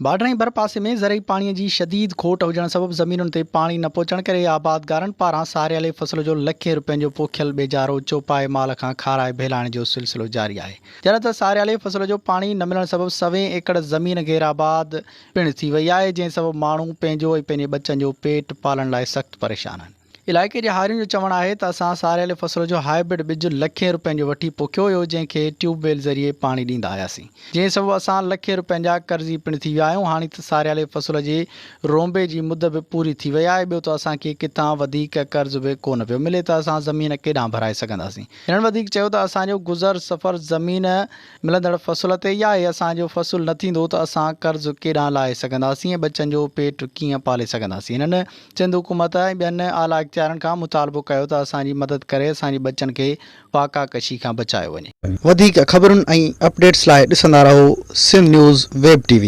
बाडराई भरपासे में ज़रई पानी की शदीद खोट हुजण सबब ज़मीनुनि ते पानी न पहुचण करे आबादगारनि पारां सारियाले फसल जो लखें रुपयनि जो पोखियल बेजारो चौपाए माल खां खाराए भेलाइण जो सिलसिलो जारी आहे। जॾहिं त सारियाले फसल जो पानी न मिलण सबब 100 एकड़ ज़मीन गैराबाद पिण थी वई आहे, जंहिं सबब माण्हू पंहिंजो ऐं पंहिंजे बचनि जो पेट पालण लाइ सख़्तु परेशान आहिनि। इलाइक़े जे हारियुनि जो चवणु आहे त असां सारियाले फसल जो हाइब्रिड बिज लखें रुपयनि जो वठी पोखियो हुयो, जंहिंखे ट्यूबवेल ज़रिए पाणी ॾींदा हुआसीं, जंहिं सबब असां लखें रुपयनि जा कर्ज़ी पिण थी विया आहियूं। हाणे त सारियाले फसल जे रोंबे जी मुद बि पूरी थी वई आहे। ॿियो त असांखे किथां वधीक कर्ज़ बि कोन पियो मिले त असां ज़मीन केॾांहुं भराए सघंदासीं। हिननि वधीक चयो त असांजो गुज़र सफ़र ज़मीन मिलंदड़ फसल ते ई आहे। असांजो फसल न थींदो त असां कर्ज़ केॾांहुं लाहे सघंदासीं ऐं बचनि जो पेट कीअं पाले सघंदासीं। हिननि सिंध हुकूमत ऐं ॿियनि आला इख्तियारनि खां मुतालबो कयो त असांजी मदद करे असांजे बचनि खे फाका कशी खां बचायो वञे। वधीक ख़बरुनि ऐं अपडेट्स लाइ ॾिसंदा रहो सिंध न्यूज़ वेब टीवी।